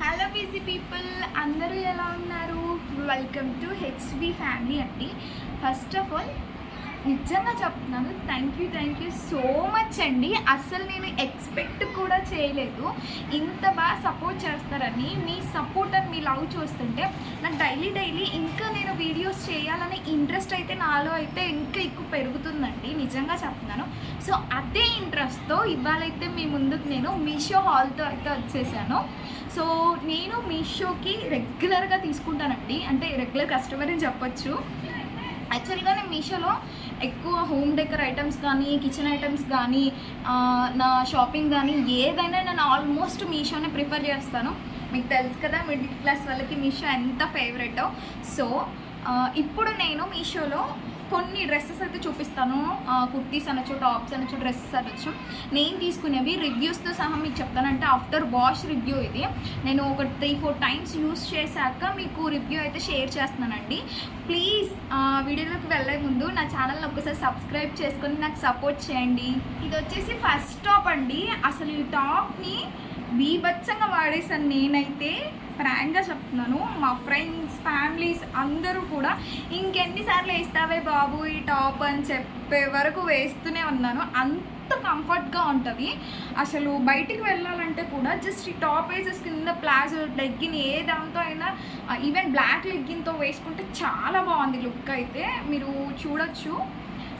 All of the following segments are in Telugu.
హలో బిజీ పీపుల్, అందరూ ఎలా ఉన్నారు? వెల్కమ్ టు హెచ్బి ఫ్యామిలీ అండి. ఫస్ట్ ఆఫ్ ఆల్ నిజంగా చెప్తున్నాను, థ్యాంక్ యూ సో మచ్ అండి. అసలు నేను ఎక్స్పెక్ట్ కూడా చేయలేదు ఇంత బాగా సపోర్ట్ చేస్తారని. మీ సపోర్ట్ అండ్ మీ లవ్ చూస్తుంటే నాకు డైలీ ఇంకా నేను వీడియోస్ చేయాలనే ఇంట్రెస్ట్ అయితే నాలో అయితే ఇంకా ఎక్కువ పెరుగుతుందండి, నిజంగా చెప్తున్నాను. సో అదే ఇంట్రెస్ట్తో ఇవాళైతే మీ ముందుకు నేను మీషో హాల్తో అయితే వచ్చేసాను. సో నేను మీషోకి రెగ్యులర్గా తీసుకుంటానండి, అంటే రెగ్యులర్ కస్టమర్ అని చెప్పొచ్చు. యాక్చువల్గా నేను మీషోలో ఎక్కువ హోమ్ డెకర్ ఐటమ్స్ కానీ, కిచెన్ ఐటమ్స్ కానీ, నా షాపింగ్ కానీ ఏదైనా నేను ఆల్మోస్ట్ మీషోనే ప్రిఫర్ చేస్తాను. మీకు తెలుసు కదా, మిడిల్ క్లాస్ వాళ్ళకి మీషో ఎంత ఫేవరెటో. సో ఇప్పుడు నేను మీషోలో కొన్ని డ్రెస్సెస్ అయితే చూపిస్తాను. కుర్తీస్ అనొచ్చు, టాప్స్ అనొచ్చు, డ్రెస్సెస్ అనొచ్చు. నేను తీసుకునేవి రివ్యూస్తో సహా మీకు చెప్తానంటే ఆఫ్టర్ వాష్ రివ్యూ ఇది. నేను ఒక 3-4 టైమ్స్ యూస్ చేశాక మీకు రివ్యూ అయితే షేర్ చేస్తున్నానండి. ప్లీజ్ వీడియోలోకి వెళ్ళే ముందు నా ఛానల్ని ఒక్కసారి సబ్స్క్రైబ్ చేసుకొని నాకు సపోర్ట్ చేయండి. ఇది వచ్చేసి ఫస్ట్ టాప్ అండి. అసలు ఈ టాప్ని బీభత్సంగా వాడేసాను నేనైతే, ఫ్రాంక్గా చెప్తున్నాను. మా ఫ్రెండ్స్, ఫ్యామిలీస్ అందరూ కూడా ఇంకెన్నిసార్లు వేస్తావే బాబు ఈ టాప్ అని చెప్పే వరకు వేస్తూనే ఉన్నాను. అంత కంఫర్ట్గా ఉంటుంది. అసలు బయటికి వెళ్ళాలంటే కూడా జస్ట్ ఈ టాప్ వేసేసి కింద ప్లాజో లెగ్గిన్ ఏ దాంతో అయినా, ఈవెన్ బ్లాక్ లెగ్గిన్తో వేసుకుంటే చాలా బాగుంది లుక్ అయితే. మీరు చూడొచ్చు,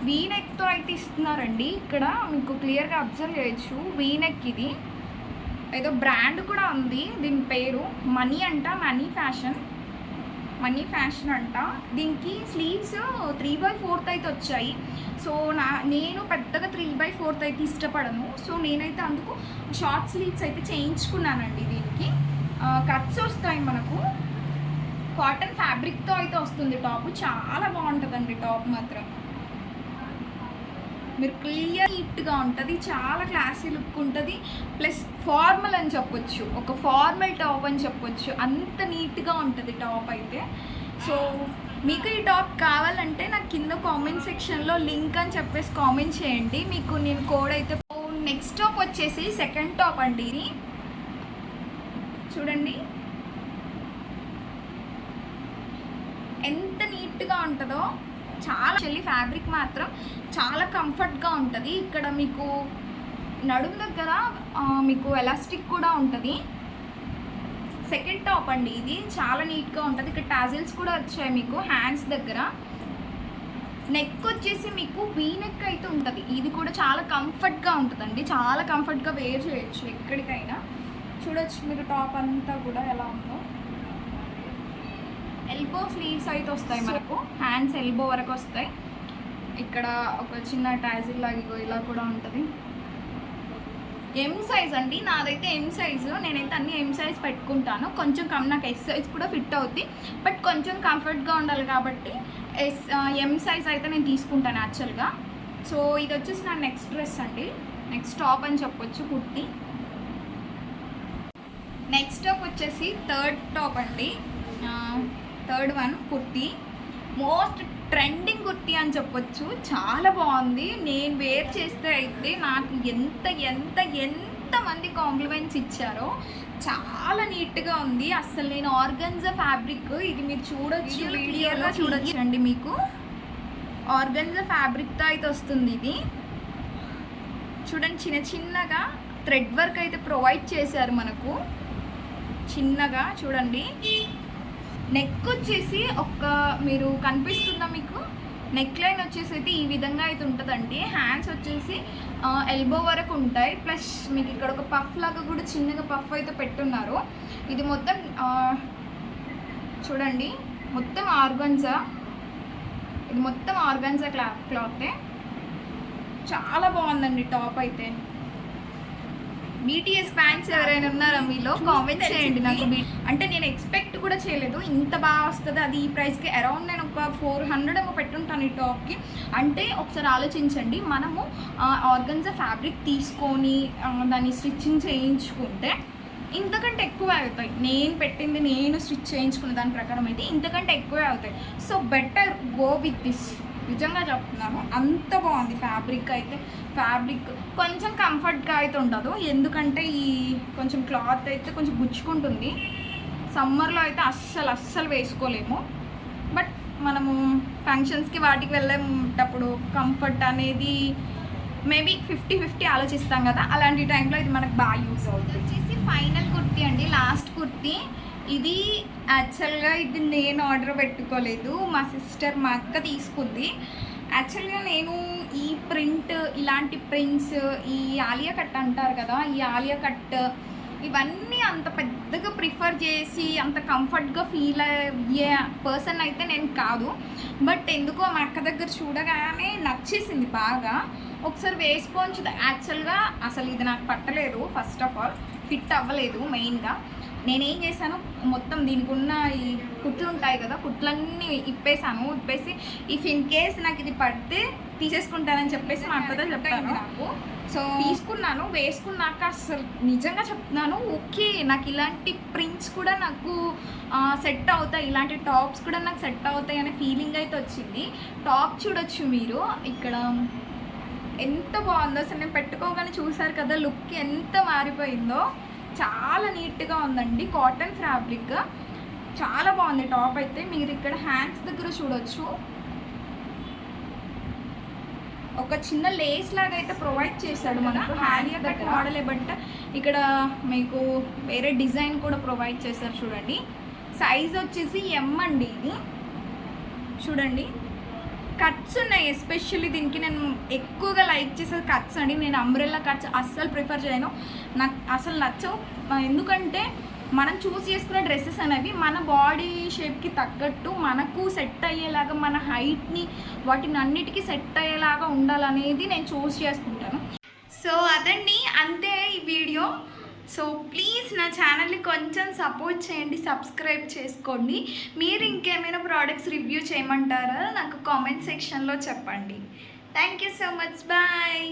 వీనెక్తో అయితే ఇస్తున్నారండి. ఇక్కడ మీకు క్లియర్గా అబ్జర్వ్ చేయొచ్చు, వీనెక్ ఇది ఏదో బ్రాండ్ కూడా ఉంది, దీని పేరు మనీ అంట, మనీ ఫ్యాషన్ అంట. దీనికి స్లీవ్స్ 3/4 అయితే వచ్చాయి. సో నేను పెద్దగా 3/4 అయితే ఇష్టపడను. సో నేనైతే అందుకు షార్ట్ స్లీవ్స్ అయితే చేయించుకున్నానండి. దీనికి కట్స్ వస్తాయి, మనకు కాటన్ ఫ్యాబ్రిక్తో అయితే వస్తుంది టాప్. చాలా బాగుంటుందండి టాప్ మాత్రం. మీరు క్లియర్ నీట్గా ఉంటుంది, చాలా క్లాసీ లుక్ ఉంటుంది. ప్లస్ ఫార్మల్ అని చెప్పొచ్చు, ఒక ఫార్మల్ టాప్ అని చెప్పొచ్చు, అంత నీట్గా ఉంటుంది టాప్ అయితే. సో మీకు ఈ టాప్ కావాలంటే నాకు కింద కామెంట్ సెక్షన్లో లింక్ అని చెప్పేసి కామెంట్ చేయండి, మీకు నేను కోడ్ అయితే. నెక్స్ట్ టాప్ వచ్చేసి సెకండ్ టాప్ అండి. ఇది చూడండి ఎంత నీట్గా ఉంటుందో. చాలా ఫ్యాబ్రిక్ మాత్రం చాలా కంఫర్ట్గా ఉంటుంది. ఇక్కడ మీకు నడుము దగ్గర మీకు ఎలాస్టిక్ కూడా ఉంటుంది. సెకండ్ టాప్ అండి ఇది, చాలా నీట్గా ఉంటుంది. ఇక్కడ టాజిల్స్ కూడా వచ్చాయి మీకు హ్యాండ్స్ దగ్గర. నెక్ వచ్చేసి మీకు వీ నెక్ అయితే ఉంటుంది. ఇది కూడా చాలా కంఫర్ట్గా ఉంటుందండి, చాలా కంఫర్ట్గా వేర్ చేయొచ్చు ఎక్కడికైనా. చూడొచ్చు మీరు టాప్ అంతా కూడా ఎలా ఉందో. ఎల్బో స్లీవ్స్ అయితే వస్తాయి మనకు, హ్యాండ్స్ ఎల్బో వరకు వస్తాయి. ఇక్కడ ఒక చిన్న టాజిల్ లాగా ఇలా కూడా ఉంటుంది. ఎం సైజ్ అండి, నాదైతే ఎం సైజు. నేనైతే అన్ని ఎం సైజ్ పెట్టుకుంటాను. కొంచెం నాకు ఎస్ సైజ్ కూడా ఫిట్ అవుద్ది, బట్ కొంచెం కంఫర్ట్గా ఉండాలి కాబట్టి ఎం సైజ్ అయితే నేను తీసుకుంటాను యాక్చువల్గా. సో ఇది వచ్చేసి నా నెక్స్ట్ డ్రెస్ అండి, నెక్స్ట్ టాప్ అని చెప్పొచ్చు, కుర్తి. నెక్స్ట్ టాప్ వచ్చేసి థర్డ్ టాప్ అండి, third one kurti. Most trending kurti అని చెప్పొచ్చు, చాలా బాగుంది. నేను వేర్ చేస్తే అయితే నాకు ఎంతమంది కాంప్లిమెంట్స్ ఇచ్చారో. చాలా నీట్గా ఉంది. అసలు నేను ఆర్గన్జా ఫ్యాబ్రిక్ ఇది మీరు చూడొచ్చు, వీడియోలో చూడొచ్చు అండి. మీకు ఆర్గన్జా ఫ్యాబ్రిక్తో అయితే వస్తుంది ఇది. చూడండి, చిన్నగా థ్రెడ్ వర్క్ అయితే ప్రొవైడ్ చేశారు మనకు, చిన్నగా చూడండి. నెక్ వచ్చేసి మీరు కనిపిస్తుందా మీకు, నెక్ లైన్ వచ్చేసి అయితే ఈ విధంగా అయితే ఉంటుందండి. హ్యాండ్స్ వచ్చేసి ఎల్బో వరకు ఉంటాయి. ప్లస్ మీకు ఇక్కడ ఒక పఫ్ లాగా కూడా చిన్నగా పఫ్ అయితే పెట్టున్నారు. ఇది మొత్తం చూడండి, మొత్తం ఆర్గన్జా, ఇది మొత్తం ఆర్గన్జా క్లాతే. చాలా బాగుందండి టాప్ అయితే. BTS ఫ్యాన్స్ ఎవరైనా ఉన్నారా మీలో, కామెంట్ చేయండి నాకు. అంటే నేను ఎక్స్పెక్ట్ కూడా చేయలేదు ఇంత బాగా వస్తుంది. అది ఈ ప్రైస్కి అరౌండ్ నేను ఒక 400 ఏమో పెట్టుంటాను ఈ టాప్కి. అంటే ఒకసారి ఆలోచించండి, మనము ఆర్గన్జా ఫ్యాబ్రిక్ తీసుకొని దాన్ని స్టిచ్చింగ్ చేయించుకుంటే ఇంతకంటే ఎక్కువ అవుతాయి. నేను స్టిచ్ చేయించుకున్న దాని ప్రకారం అయితే ఇంతకంటే ఎక్కువే అవుతాయి. So better go with this. నిజంగా చెప్తున్నాను, అంత బాగుంది. ఫ్యాబ్రిక్ అయితే ఫ్యాబ్రిక్ కొంచెం కంఫర్ట్గా అయితే ఉండదు, ఎందుకంటే ఈ కొంచెం క్లాత్ అయితే కొంచెం గుచ్చుకుంటుంది. సమ్మర్లో అయితే అస్సలు వేసుకోలేము. బట్ మనము ఫంక్షన్స్కి వాటికి వెళ్ళేటప్పుడు కంఫర్ట్ అనేది మేబీ 50-50 ఆలోచిస్తాం కదా, అలాంటి టైంలో ఇది మనకు బాగా యూజ్ అవుతుంది. వచ్చేసి ఫైనల్ కుర్తీ అండి, లాస్ట్ కుర్తీ. ఇది యాక్చువల్గా ఇది నేను ఆర్డర్ పెట్టుకోలేదు, మా సిస్టర్ మా అక్క తీసుకుంది. యాక్చువల్గా నేను ఈ ప్రింట్, ఇలాంటి ప్రింట్స్, ఈ ఆలియా కట్ అంటారు కదా, ఈ ఆలియా కట్ ఇవన్నీ అంత పెద్దగా ప్రిఫర్ చేసి అంత కంఫర్ట్గా ఫీల్ అయ్యే పర్సన్ అయితే నేను కాదు. బట్ ఎందుకో మా అక్క దగ్గర చూడగానే నచ్చేసింది బాగా. ఒకసారి వేసుకొని యాక్చువల్గా అసలు ఇది నాకు పట్టలేదు, ఫస్ట్ ఆఫ్ ఆల్ ఫిట్ అవ్వలేదు. మెయిన్గా నేనేం చేశాను, మొత్తం దీనికి ఉన్న ఈ కుట్లు ఉంటాయి కదా, కుట్లన్నీ ఇప్పేసి ఇఫ్ ఇన్ కేస్ నాకు ఇది పడితే తీసేసుకుంటానని చెప్పేసి మా అక్కతో చెప్పాను నాకు. సో తీసుకున్నాను, వేసుకున్నాక అసలు నిజంగా చెప్తున్నాను, ఓకే నాకు ఇలాంటి ప్రింట్స్ కూడా నాకు సెట్ అవుతాయి, ఇలాంటి టాప్స్ కూడా నాకు సెట్ అవుతాయి అనే ఫీలింగ్ అయితే వచ్చింది. టాప్ చూడొచ్చు మీరు ఇక్కడ ఎంత బాగుందో, అసలు నేను పెట్టుకోగానే చూసారు కదా లుక్ ఎంత మారిపోయిందో. చాలా నీట్గా ఉందండి, కాటన్ ఫ్యాబ్రిక్ చాలా బాగుంది టాప్ అయితే. మీరు ఇక్కడ హ్యాండ్స్ దగ్గర చూడొచ్చు, ఒక చిన్న లేస్ లాగా అయితే ప్రొవైడ్ చేశాడు మనకు. ఆలియా కట్ మోడలే, బట్ ఇక్కడ మీకు వేరే డిజైన్ కూడా ప్రొవైడ్ చేశారు చూడండి. సైజ్ వచ్చేసి ఎం అండి, ఇది చూడండి. కట్స్ ఉన్నాయి, ఎస్పెషల్లీ దీనికి నేను ఎక్కువగా లైక్ చేసేది కట్స్ అండి. నేను అంబ్రెల్లా కట్స్ అస్సలు ప్రిఫర్ చేయను, నాకు అసలు నచ్చవు. ఎందుకంటే మనం చూస్ చేసుకున్న డ్రెస్సెస్ అనేవి మన బాడీ షేప్కి తగ్గట్టు మనకు సెట్ అయ్యేలాగా, మన హైట్ని వాటిని అన్నిటికీ సెట్ అయ్యేలాగా ఉండాలనేది నేను చూస్ చేసుకుంటాను. సో అదండి, అంతే ఈ వీడియో. సో ప్లీజ్ నా ఛానల్ని కొంచెం సపోర్ట్ చేయండి, సబ్స్క్రైబ్ చేసుకోండి. మీరు ఇంకేమైనా ప్రోడక్ట్స్ రివ్యూ చేయమంటారా నాకు కామెంట్ సెక్షన్లో చెప్పండి. Thank you so much, bye.